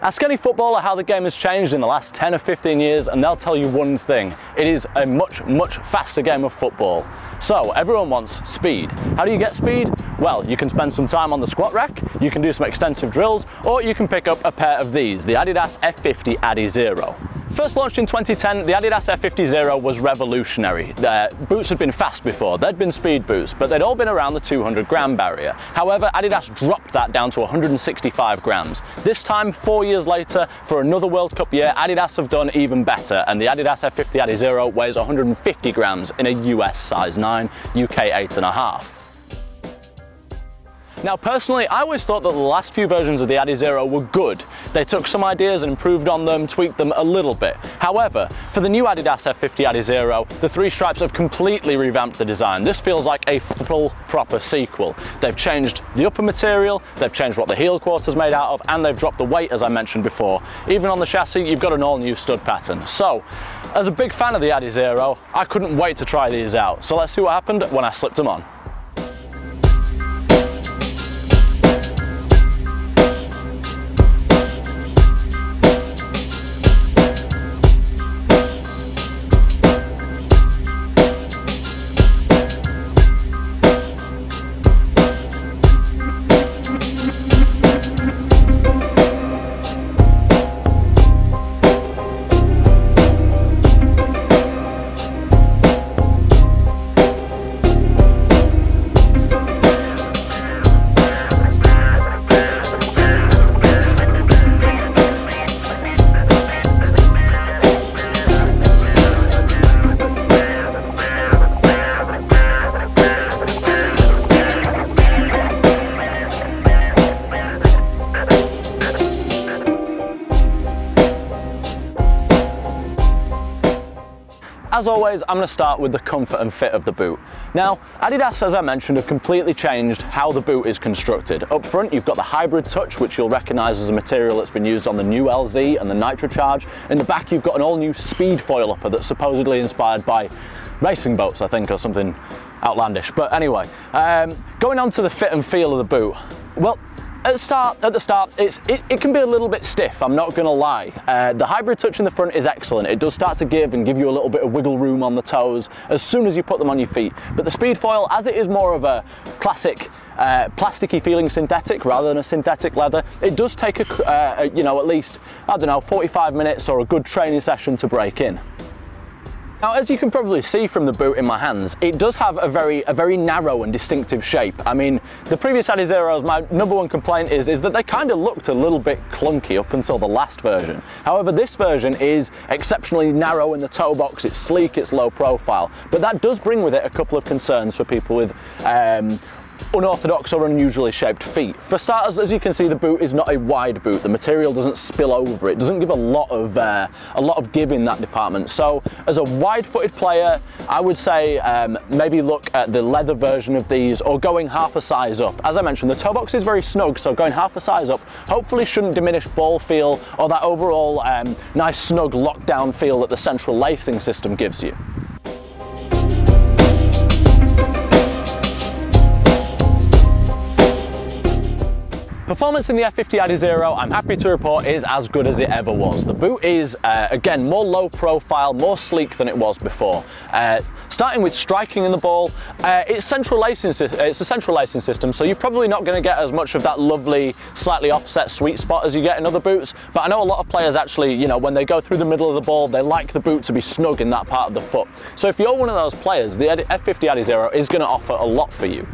Ask any footballer how the game has changed in the last 10 or 15 years and they'll tell you one thing. It is a much faster game of football. So everyone wants speed. How do you get speed? Well, you can spend some time on the squat rack, you can do some extensive drills, or you can pick up a pair of these, the adidas F50 adiZero. First launched in 2010, the adidas F50 was revolutionary. Boots had been fast before, they'd been speed boots, but they'd all been around the 200 gram barrier. However, Adidas dropped that down to 165 grams. This time, 4 years later, for another World Cup year, Adidas have done even better, and the adidas F50 adiZero weighs 150 grams in a US size 9, UK 8.5. Now personally, I always thought that the last few versions of the adiZero were good. They took some ideas and improved on them, tweaked them a little bit. However, for the new adidas F50 adiZero, the three stripes have completely revamped the design. This feels like a full proper sequel. They've changed the upper material, they've changed what the heel quarter's made out of, and they've dropped the weight, as I mentioned before. Even on the chassis, you've got an all-new stud pattern. So, as a big fan of the adiZero, I couldn't wait to try these out. So let's see what happened when I slipped them on. As always, I'm going to start with the comfort and fit of the boot. Now, Adidas, as I mentioned, have completely changed how the boot is constructed. Up front, you've got the hybrid touch, which you'll recognise as a material that's been used on the new LZ and the Nitro Charge. In the back, you've got an all-new speed foil upper that's supposedly inspired by racing boats, I think, or something outlandish. But anyway, going on to the fit and feel of the boot. Well, at the start, it can be a little bit stiff, I'm not gonna lie. The hybrid touch in the front is excellent. It does start to give you a little bit of wiggle room on the toes as soon as you put them on your feet. But the speed foil, as it is more of a classic plasticky feeling synthetic rather than a synthetic leather, it does take you know, at least, I don't know, 45 minutes or a good training session to break in. Now, as you can probably see from the boot in my hands, it does have a very narrow and distinctive shape. I mean, the previous adiZeros, my number one complaint is that they kind of looked a little bit clunky up until the last version. However, this version is exceptionally narrow in the toe box, it's sleek, it's low profile, but that does bring with it a couple of concerns for people with unorthodox or unusually shaped feet. For starters, as you can see, the boot is not a wide boot. The material doesn't spill over. It doesn't give a lot of give in that department. So as a wide-footed player, I would say maybe look at the leather version of these or going half a size up. As I mentioned, the toe box is very snug, so going half a size up hopefully shouldn't diminish ball feel or that overall nice snug lockdown feel that the central lacing system gives you. Performance in the F50 adiZero, I'm happy to report, is as good as it ever was. The boot is, again, more low profile, more sleek than it was before. Starting with striking in the ball, it's a central lacing system, so you're probably not going to get as much of that lovely, slightly offset sweet spot as you get in other boots, but I know a lot of players actually, you know, when they go through the middle of the ball, they like the boot to be snug in that part of the foot. So if you're one of those players, the F50 adiZero is going to offer a lot for you.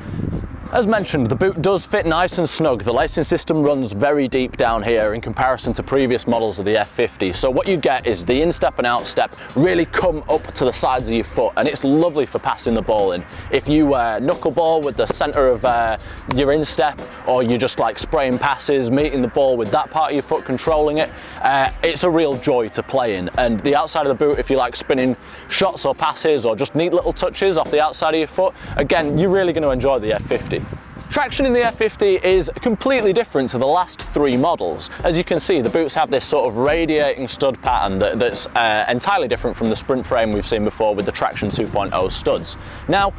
As mentioned, the boot does fit nice and snug. The lacing system runs very deep down here in comparison to previous models of the F50. So what you get is the instep and outstep really come up to the sides of your foot, and it's lovely for passing the ball in. If you knuckleball with the center of your instep, or you just like spraying passes, meeting the ball with that part of your foot, controlling it, it's a real joy to play in. And the outside of the boot, if you like spinning shots or passes or just neat little touches off the outside of your foot, again, you're really going to enjoy the F50. Traction in the F50 is completely different to the last three models. As you can see, the boots have this sort of radiating stud pattern that's entirely different from the sprint frame we've seen before with the Traction 2.0 studs. Now,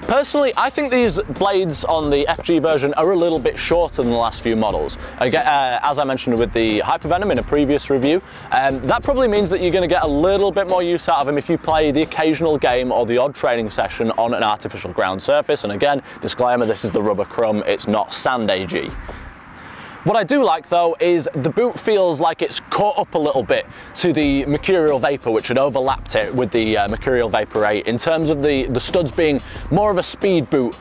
Personally, I think these blades on the FG version are a little bit shorter than the last few models. Again, as I mentioned with the Hypervenom in a previous review, that probably means that you're going to get a little bit more use out of them if you play the occasional game or the odd training session on an artificial ground surface. And again, disclaimer, this is the rubber crumb, it's not sand AG. What I do like though is the boot feels like it's caught up a little bit to the Mercurial Vapor, which had overlapped it with the Mercurial Vapor 8 in terms of the studs being more of a speed boot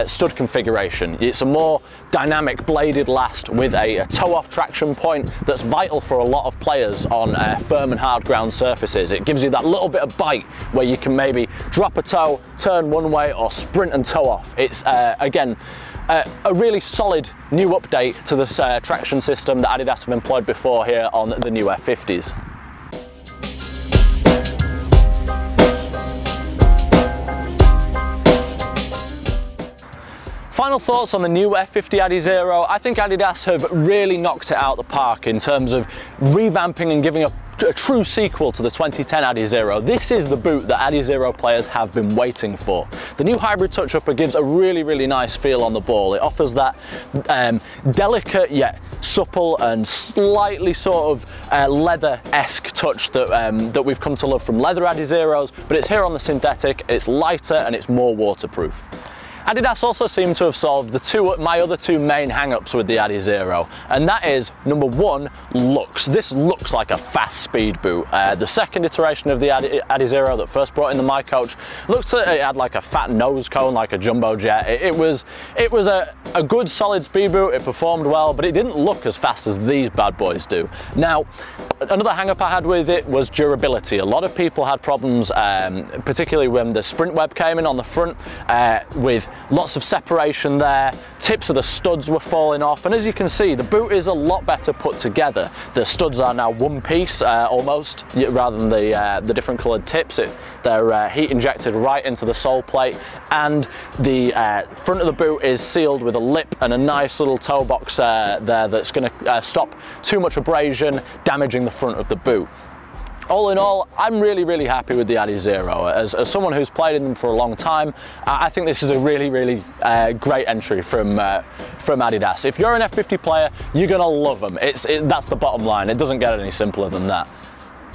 stud configuration. It's a more dynamic bladed last with a toe-off traction point that's vital for a lot of players on firm and hard ground surfaces. It gives you that little bit of bite where you can maybe drop a toe, turn one way, or sprint and toe off. It's again, a really solid new update to this traction system that Adidas have employed before here on the new F50s. Final thoughts on the new F50 adiZero. I think Adidas have really knocked it out the park in terms of revamping and giving a true sequel to the 2010 adiZero. This is the boot that adiZero players have been waiting for. The new hybrid touch upper gives a really nice feel on the ball. It offers that delicate yet supple and slightly sort of leather-esque touch that we've come to love from leather adiZeros, but it's here on the synthetic, it's lighter and it's more waterproof. Adidas also seem to have solved my other two main hang-ups with the adiZero, and that is, number one, looks. This looks like a fast speed boot. The second iteration of the adiZero that first brought in the My Coach looked like it had like a fat nose cone, like a jumbo jet. It was a good solid speed boot. It performed well, but it didn't look as fast as these bad boys do. Now, another hang-up I had with it was durability. A lot of people had problems, particularly when the sprint web came in on the front, with lots of separation there, tips of the studs were falling off, and as you can see, the boot is a lot better put together. The studs are now one piece almost, rather than the different coloured tips. They're heat injected right into the sole plate, and the front of the boot is sealed with a lip and a nice little toe box there that's going to stop too much abrasion damaging the front of the boot. All in all, I'm really happy with the adiZero. As someone who's played in them for a long time, I think this is a really great entry from Adidas. If you're an F50 player, you're gonna love them. That's the bottom line. It doesn't get any simpler than that.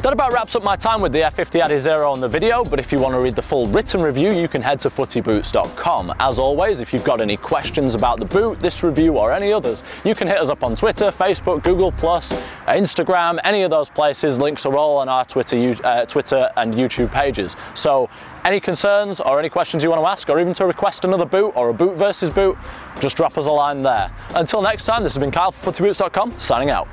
That about wraps up my time with the F50 adiZero on the video, but if you want to read the full written review, you can head to Footy-Boots.com. As always, if you've got any questions about the boot, this review, or any others, you can hit us up on Twitter, Facebook, Google+, Instagram, any of those places. Links are all on our Twitter and YouTube pages. So any concerns or any questions you want to ask, or even to request another boot or a boot versus boot, just drop us a line there. Until next time, this has been Kyle for Footy-Boots.com, signing out.